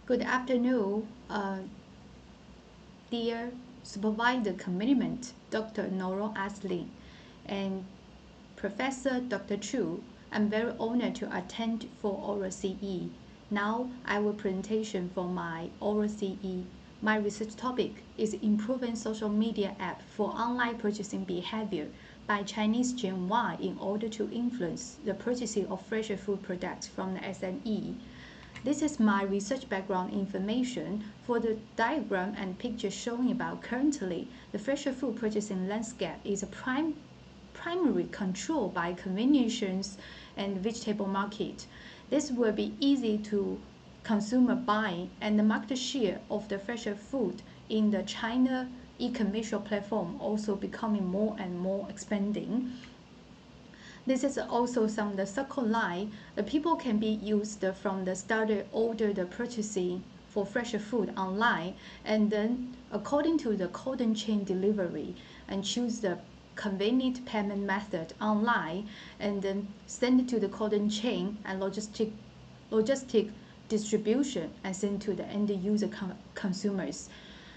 Good afternoon, dear Supervisor Commitment, Dr. Noro Aslin, and Professor Dr. Chu. I'm very honored to attend for oral CE. Now I will presentation for my oral CE. My research topic is improving social media app for online purchasing behavior by Chinese Gen Y in order to influence the purchasing of fresh food products from the SME. This is my research background information for the diagram and picture showing about currently the fresh food purchasing landscape is a primary controlled by convenience and vegetable market. This will be easy to consumer buying and the market share of the fresh food in the China e-commerce platform also becoming more and more expanding. This is also some the circle line. The people can be used from the starter order the purchasing for fresh food online and then according to the cold chain delivery and choose the convenient payment method online and then send it to the cold chain and logistic distribution and send to the end user consumers.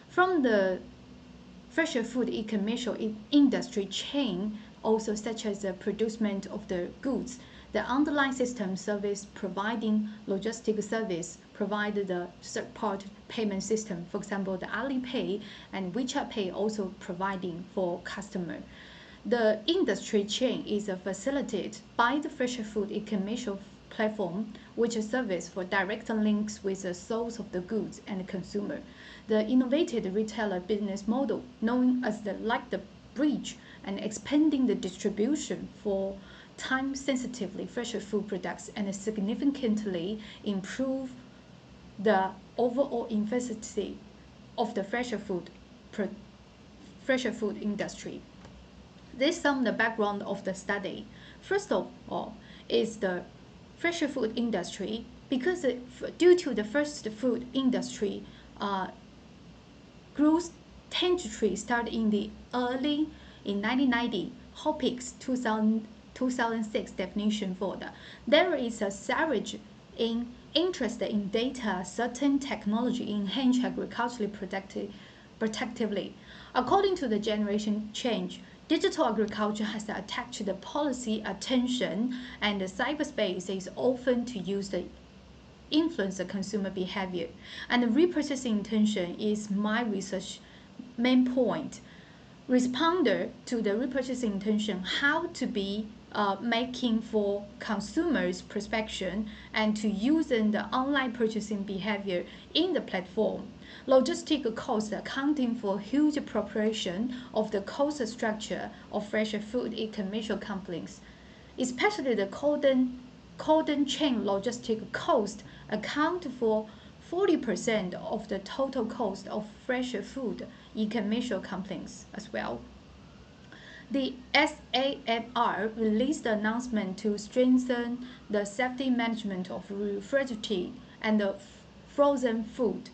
From the fresh food e-commerce industry chain also such as the producement of the goods. The underlying system service providing logistic service provide the third-party payment system. For example, the Alipay and WeChat Pay also providing for customer. The industry chain is facilitated by the fresh food e-commerce platform, which is service for direct links with the source of the goods and the consumer. The innovative retailer business model, known as the bridge, and expanding the distribution for time-sensitively fresh food products and significantly improve the overall efficiency of the fresh food industry. This is the background of the study. First of all, is the fresh food industry because due to the first food industry growth trajectory started in the early in 1990, Hoppe's 2006 definition for the there is a surge in interest in data, certain technology enhance agriculturally productively. According to the generation change, digital agriculture has attached the policy attention and the cyberspace is often to use the influence the consumer behavior. And the repurchasing intention is my research main point. Responder to the repurchasing intention, how to be making for consumers' perception and to using the online purchasing behavior in the platform. Logistic costs accounting for huge proportion of the cost structure of fresh food e-commerce companies, especially the cold chain logistic cost account for 40% of the total cost of fresh food e-commerce companies as well. The SAMR released the announcement to strengthen the safety management of refrigerated and frozen food.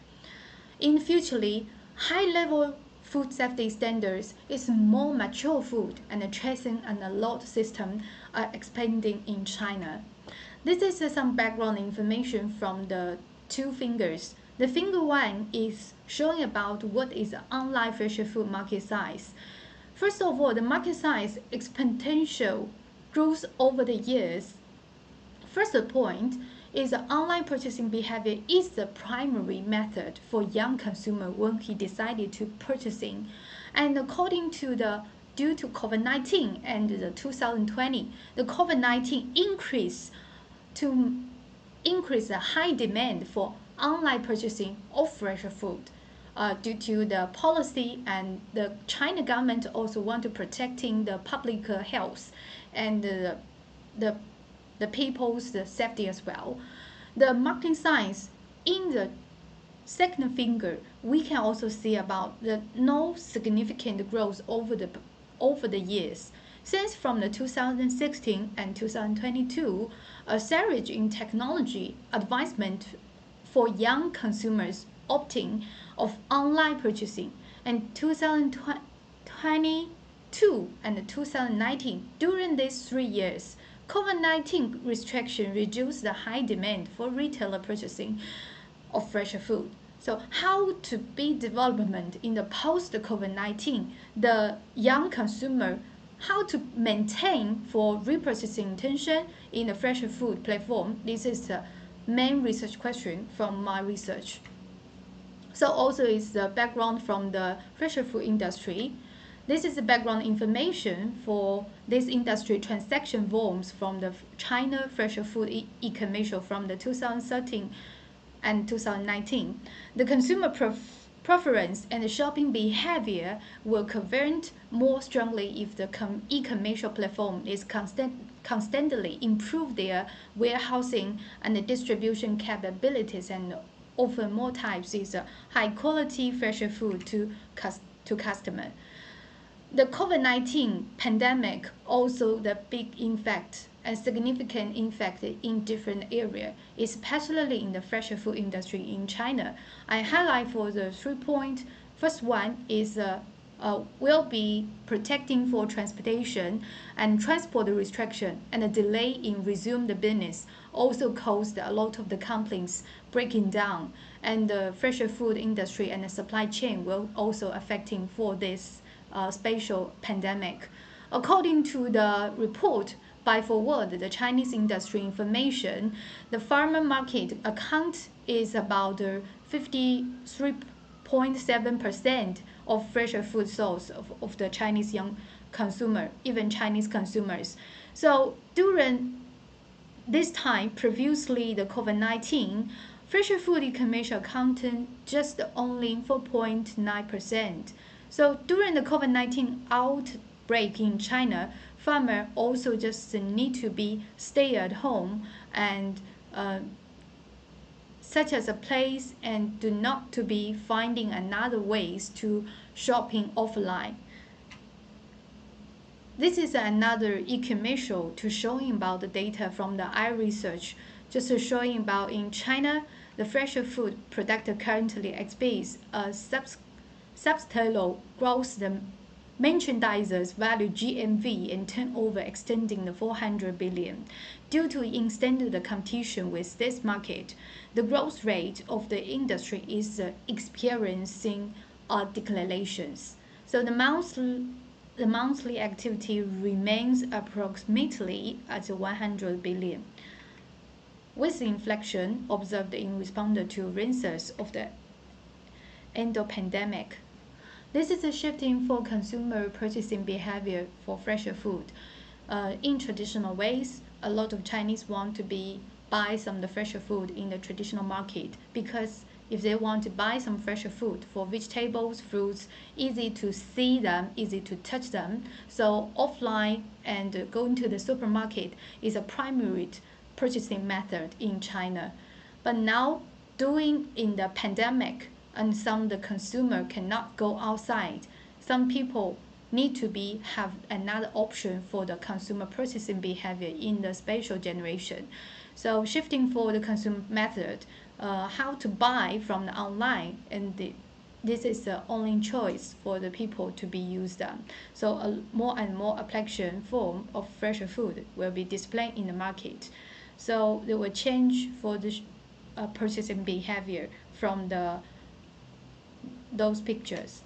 In future, high-level food safety standards is more mature food and the tracing and alert system are expanding in China. This is some background information from the two fingers. The finger one is showing about what is the online fresh food market size. First of all, the market size exponential growth over the years. First point is the online purchasing behavior is the primary method for young consumer when he decided to purchasing. And according to the due to COVID-19 and the 2020, the COVID-19 increase the high demand for online purchasing of fresh food. Due to the policy and the China government also want to protecting the public health and the people's safety as well. The marketing science in the second finger, we can also see about the no significant growth over the years. Since from the 2016 and 2022, a surge in technology advancement for young consumers opting of online purchasing and 2022 and 2019. During these 3 years, COVID-19 restriction reduced the high demand for retailer purchasing. of fresh food. So how to be development in the post COVID-19, the young consumer, how to maintain for repurchasing intention in the fresh food platform. This is the main research question from my research. So also is the background from the fresh food industry. This is the background information for this industry transaction volumes from the China fresh food e-commerce from the 2013 and 2019. The consumer preference and the shopping behavior will convert more strongly if the e-commerce platform is constantly improve their warehousing and the distribution capabilities and offer more types is high quality fresh food to customer. The COVID-19 pandemic also the big impact and significant impact in different areas, especially in the fresh food industry in China. I highlight for the 3 points. First one is will be protecting for transportation and transport restriction and a delay in resume the business also caused a lot of the complaints breaking down, and the fresh food industry and the supply chain will also affecting for this spatial pandemic. According to the report by Forward, the Chinese industry information, the farmer market account is about 53.7% of fresh food source of the Chinese young consumer, even Chinese consumers. So during this time, previously the COVID-19, fresh food e-commerce accounted just only 4.9%. So during the COVID-19 outbreak in China, farmers also just need to be stay at home and such as a place and do not to be finding another ways to shopping offline. This is another e-commercial to showing about the data from the iResearch, just showing about in China, the fresh food product currently exhibits a substantial growth. The merchandisers value GMV and turnover extending the 400 billion. Due to extended competition with this market, the growth rate of the industry is experiencing declinations. So the monthly activity remains approximately at 100 billion. With the inflection observed in response to rinses of the end-of-pandemic, this is a shifting for consumer purchasing behavior for fresher food. In traditional ways, a lot of Chinese want to buy some of the fresher food in the traditional market because if they want to buy some fresher food for vegetables, fruits, easy to see them, easy to touch them. So offline and going to the supermarket is a primary purchasing method in China. But now, during in the pandemic, and some of the consumer cannot go outside, some people need to have another option for the consumer purchasing behavior in the spatial generation. So shifting for the consumer method, how to buy from the online, and this is the only choice for the people to be used. So a more and more application form of fresher food will be displayed in the market. So they will change for the purchasing behavior from those pictures.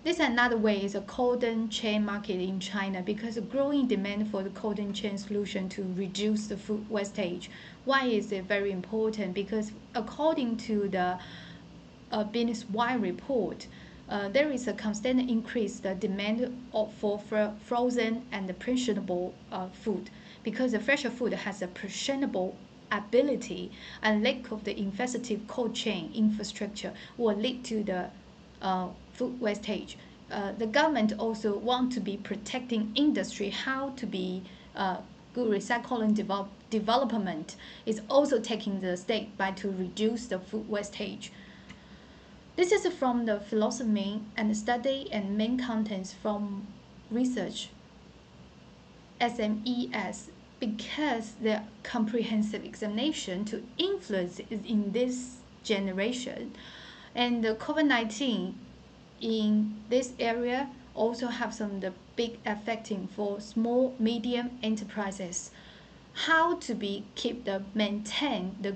This another way is a cold chain market in China because a growing demand for the cold chain solution to reduce the food wastage. Why is it very important? Because according to the Business Wire report, there is a constant increase the demand for frozen and perishable food because the fresher food has a perishable ability, and lack of the effective cold chain infrastructure will lead to the food wastage. The government also want to be protecting industry, how to be good recycling development is also taking the step by to reduce the food wastage. This is from the philosophy and study and main contents from research SMES because the comprehensive examination to influence is in this generation, and the COVID-19 in this area also have some of the big affecting for small medium enterprises, how to be keep the maintain the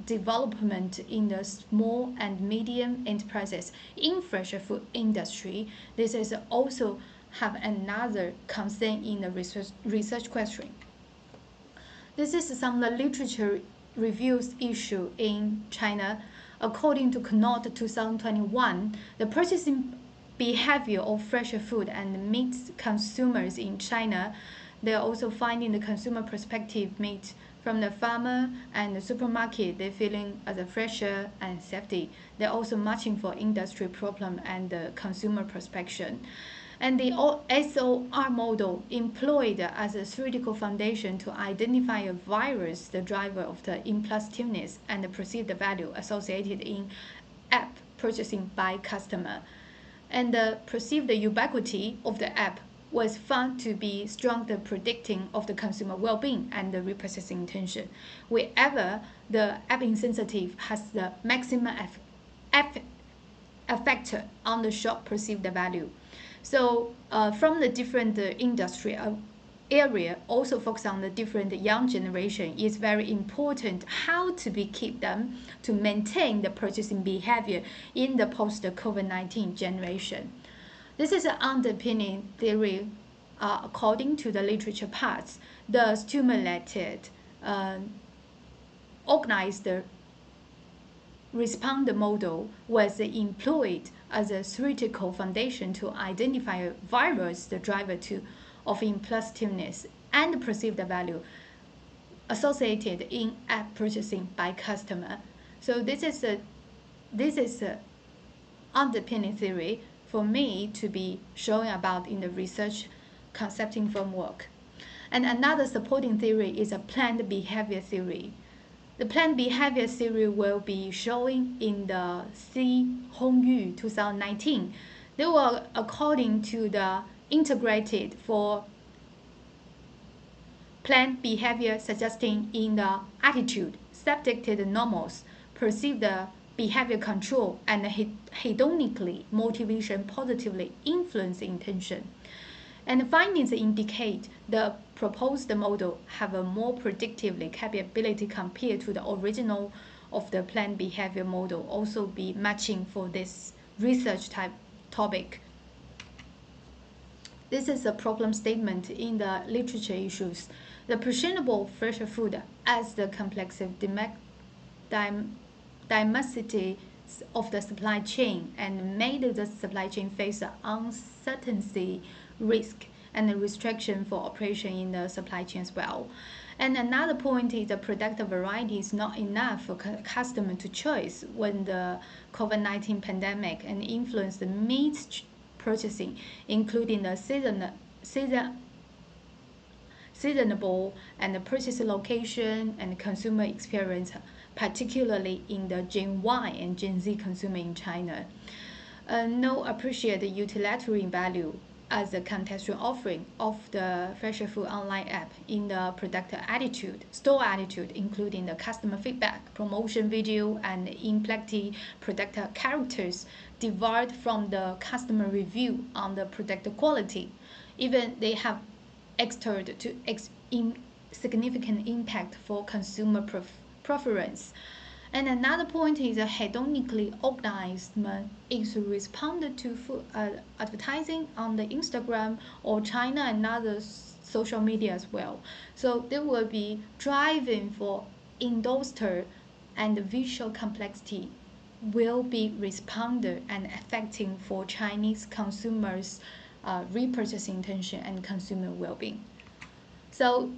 development in the small and medium enterprises in fresh food industry. This is also have another concern in the research question. This is some of the literature reviews issue in China. According to Knot 2021, the purchasing behavior of fresh food and meat consumers in China, they are also finding the consumer perspective meat from the farmer and the supermarket. They're feeling as a fresher and safety. They're also matching for industry problem and the consumer perception. And the SOR model employed as a theoretical foundation to identify a virus, the driver of the impulsiveness and the perceived value associated in app purchasing by customer. And the perceived ubiquity of the app was found to be strongly predicting of the consumer well-being and the repurchasing intention. Wherever the app insensitive has the maximum effect on the shop perceived value. So from the different industry area, also focus on the different young generation, is very important how to be keep them to maintain the purchasing behavior in the post-COVID-19 generation. This is an underpinning theory. According to the literature parts, the stimulated organized responder model was employed as a theoretical foundation to identify a virus, the driver of impulsiveness and perceived value associated in app purchasing by customer. So this is a underpinning theory for me to be showing about in the research concepting framework. And another supporting theory is a planned behavior theory. The planned behavior theory will be showing in the C. Hongyu 2019. They were according to the integrated for planned behavior suggesting in the attitude, subjected normals, perceived behavior control, and hedonically motivation positively influence intention. And the findings indicate the proposed model have a more predictively capability compared to the original of the planned behavior model, also be matching for this research type topic. This is a problem statement in the literature issues. The perishable fresh food as the complex diversity of the supply chain and made the supply chain face uncertainty, risk, and restriction for operation in the supply chain as well. And another point is the product variety is not enough for customer to choose when the COVID-19 pandemic and influenced the meat purchasing, including the seasonable and the purchase location and consumer experience, particularly in the Gen Y and Gen Z consumer in China. No appreciate the utilitarian value as a contextual offering of the fresh food online app in the product attitude, store attitude, including the customer feedback, promotion video, and in plenty product characters derived from the customer review on the product quality. Even they have exerted to significant impact for consumer preference. And another point is a hedonically organization is responded to food advertising on the Instagram or China and other social media as well. So they will be driving for industry and visual complexity will be responded and affecting for Chinese consumers' repurchasing intention and consumer well-being. So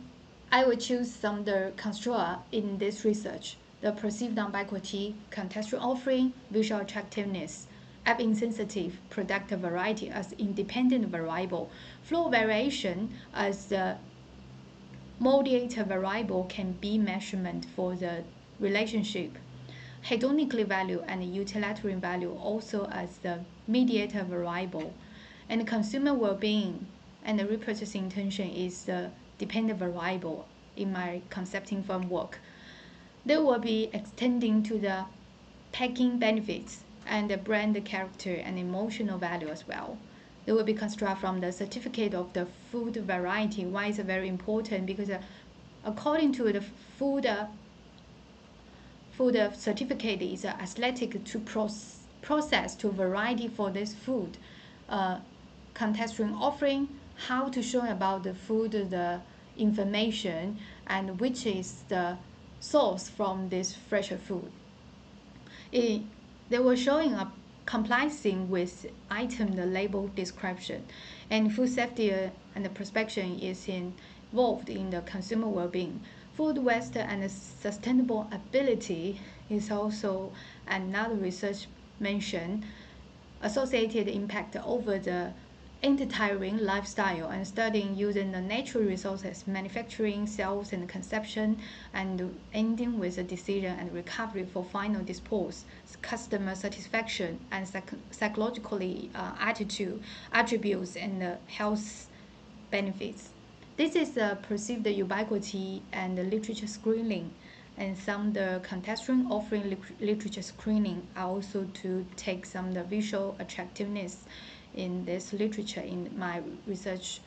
I will choose some of the construct in this research. The perceived ubiquity, contextual offering, visual attractiveness, app insensitive, product variety as independent variable, flow variation as the mediator variable can be measurement for the relationship, hedonically value and utilitarian value also as the mediator variable, and consumer well-being and the repurchasing intention is the dependent variable in my concepting framework. They will be extending to the packing benefits and the brand character and emotional value as well. They will be constructed from the certificate of the food variety. Why is it very important? Because according to the food certificate is aesthetic to process to variety for this food. Contextual offering, how to show about the food, the information, and which is the source from this fresher food. They were showing up complying with item the label description, and food safety and the prospection is involved in the consumer well-being. Food waste and sustainable ability is also another research mentioned. Associated impact over the entire lifestyle and studying using the natural resources, manufacturing, sales, and consumption, and ending with a decision and recovery for final dispose, customer satisfaction, and psychologically attitude, attributes, and health benefits. This is the perceived ubiquity and the literature screening, and some the contextual offering literature screening are also to take some the visual attractiveness in this literature in my research.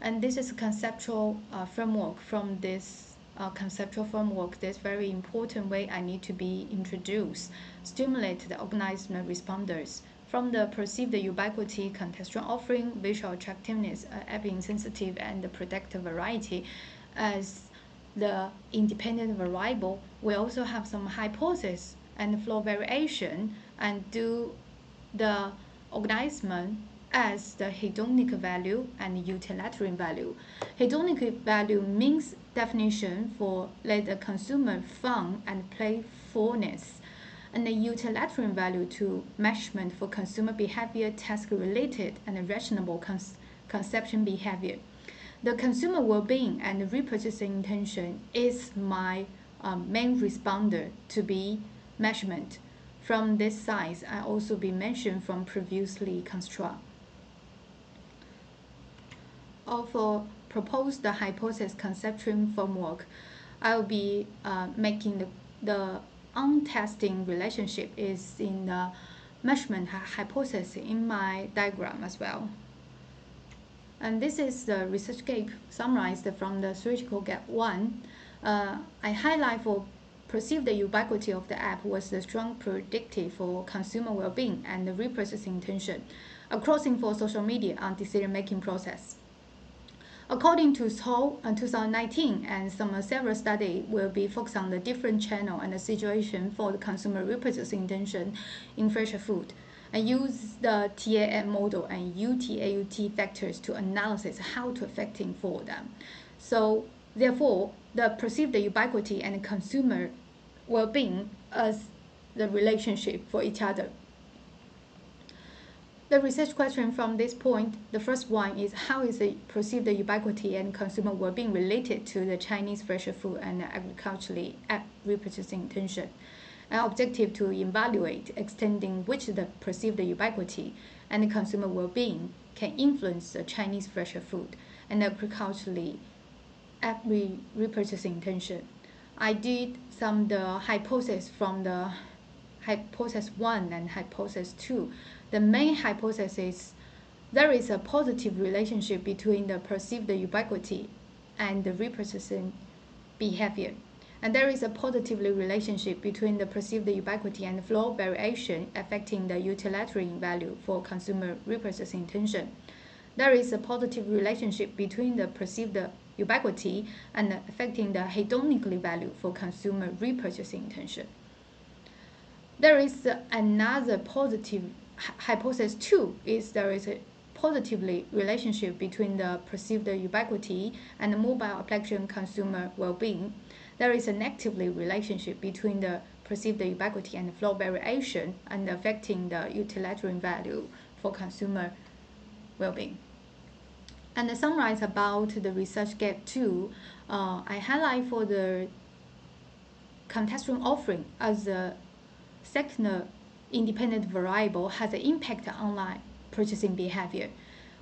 And this is a conceptual framework. From this conceptual framework, this very important way I need to be introduced, stimulate the organization responders. From the perceived ubiquity, contextual offering, visual attractiveness, being sensitive, and the predictive variety as the independent variable, we also have some hypothesis and flow variation and do the organization as the hedonic value and utilitarian value. Hedonic value means definition for let the consumer fun and playfulness, and the utilitarian value to measurement for consumer behavior, task related and rational conception behavior. The consumer well-being and repurchasing intention is my main responder to be measurement. From this size, I also be mentioned from previously construct. Also propose the hypothesis conceptual framework. I will be making the untesting relationship is in the measurement hypothesis in my diagram as well. And this is the research gap summarized from the theoretical gap 1. I highlight for perceived the ubiquity of the app was the strong predictive for consumer well-being and the repurchasing intention, a crossing for social media on decision-making process. According to Seoul in 2019, and several studies will be focused on the different channel and the situation for the consumer repurchasing intention in fresher food, and use the TAM model and UTAUT factors to analyze how to affecting for them. So therefore, the perceived ubiquity and consumer well-being as the relationship for each other. The research question from this point, the first one is how is the perceived ubiquity and consumer well-being related to the Chinese fresher food and agriculturally repurchasing intention? An objective to evaluate extending which the perceived ubiquity and the consumer well-being can influence the Chinese fresher food and agriculturally repurchasing intention. I did some the hypothesis from the hypothesis 1 and hypothesis 2. The main hypothesis is there is a positive relationship between the perceived ubiquity and the repurchasing behavior. And there is a positive relationship between the perceived ubiquity and flow variation affecting the utilitarian value for consumer repurchasing intention. There is a positive relationship between the perceived ubiquity and affecting the hedonic value for consumer repurchasing intention. There is another positive hypothesis 2 is there is a positively relationship between the perceived ubiquity and the mobile application consumer well-being. There is a negatively relationship between the perceived ubiquity and flow variation and affecting the utilitarian value for consumer well-being. And to summarize about the research gap 2, I highlight for the contextual offering as a second independent variable has an impact on online purchasing behavior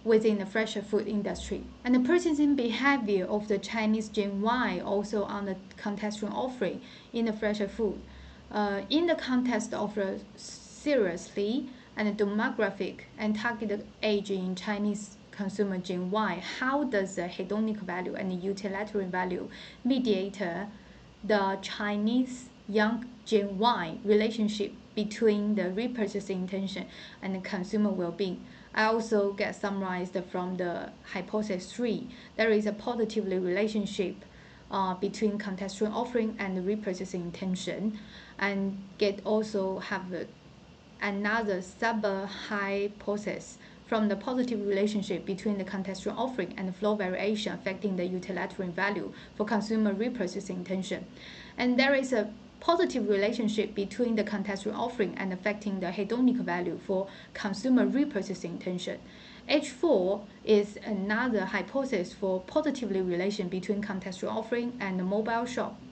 within the fresher food industry. And the purchasing behavior of the Chinese Gen Y also on the contextual offering in the fresher food. In the context of the seriously and demographic and targeted age in Chinese consumer Gen Y, how does the hedonic value and the utilitarian value mediate the Chinese young Gen Y relationship between the repurchasing intention and the consumer well-being. I also get summarized from the hypothesis 3. There is a positive relationship between contextual offering and the repurchasing intention, and get also have another sub-hypothesis from the positive relationship between the contextual offering and the flow variation affecting the utilitarian value for consumer repurchasing intention. And there is a positive relationship between the contextual offering and affecting the hedonic value for consumer repurchasing intention. H4 is another hypothesis for positively relation between contextual offering and the mobile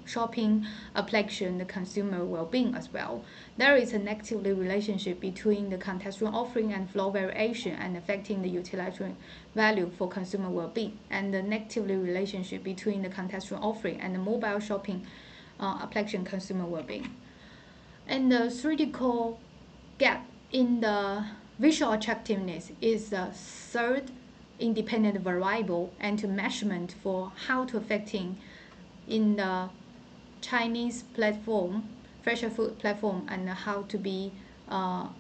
shopping application, the consumer well-being as well. There is a negatively relationship between the contextual offering and flow variation and affecting the utilitarian value for consumer well-being, and the negatively relationship between the contextual offering and the mobile shopping application consumer well-being. And the theoretical gap in the visual attractiveness is the third independent variable and to measurement for how to affecting in the Chinese platform, fresh food platform, and how to be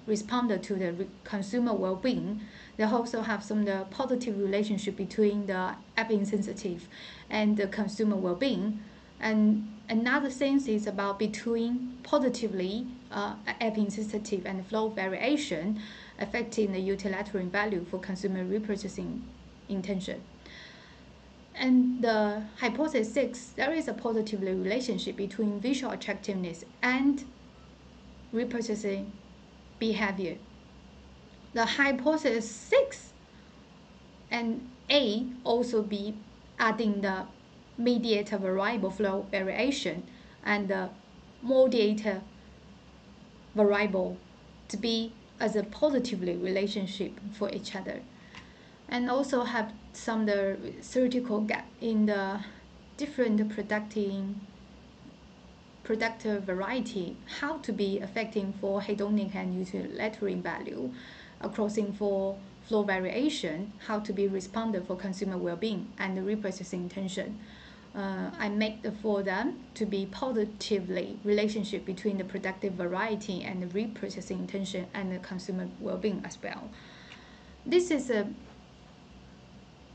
responded to the consumer well-being. They also have some the positive relationship between the app insensitive and the consumer well-being. And another sense is about between positively app insensitive and flow variation affecting the utilitarian value for consumer repurchasing intention. And the hypothesis 6, there is a positive relationship between visual attractiveness and repurchasing behavior. The hypothesis 6 and A also be adding the mediator variable flow variation and the mediator variable to be as a positively relationship for each other, and also have some the theoretical gap in the different productive variety, how to be affecting for hedonic and utilitarian value, crossing for flow variation, how to be responded for consumer well-being and the repurchasing intention. I make for them to be positively relationship between the productive variety and the repurchasing intention and the consumer well-being as well. This is a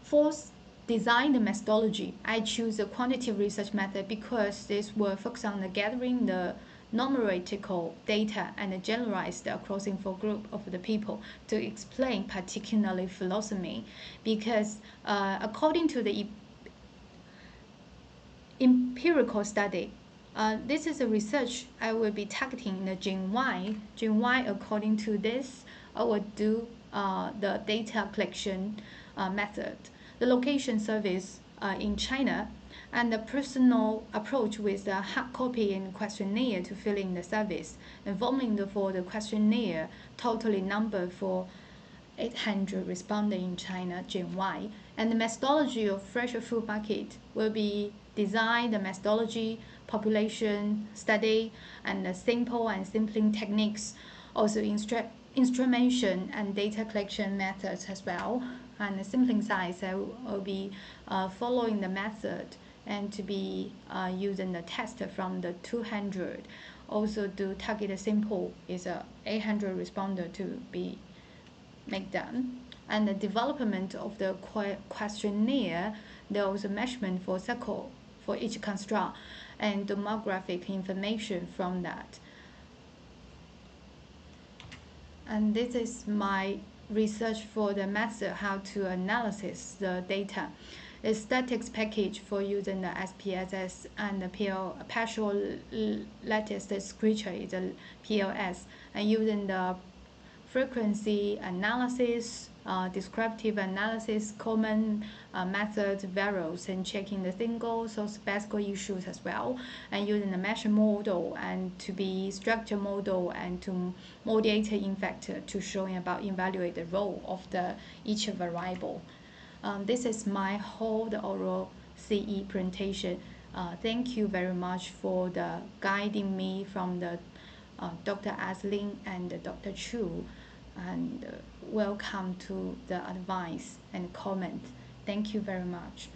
fourth design methodology. I choose a quantitative research method because this will focus on the gathering the numerical data and generalize the crossing for group of the people to explain particularly philosophy, because according to the empirical study, this is a research I will be targeting the Gen Y. Gen Y, according to this, I will do the data collection method, the location service in China, and the personal approach with the hard copy and questionnaire to fill in the service, informing for the questionnaire totally number for 800 respondents in China, Gen Y. And the methodology of fresh food market will be design, the methodology, population study, and the simple and sampling techniques, also instrumentation and data collection methods as well. And the sampling size, I will be following the method and to be using the test from the 200. Also do target sample is a 800 responder to be make them. And the development of the questionnaire, there was a measurement for circle for each construct and demographic information from that. And this is my research for the method how to analysis the data. A statistics package for using the SPSS and the partial lattice descriptor is a PLS, and using the frequency analysis, descriptive analysis, common methods, variables, and checking the single source basic issues as well, and using the measure model and to be structure model and to mediate in fact to showing about evaluate the role of the each variable. This is my whole oral CE presentation. Thank you very much for the guiding me from the Dr. Aslin and Dr. Chu, and welcome to the advice and comment. Thank you very much.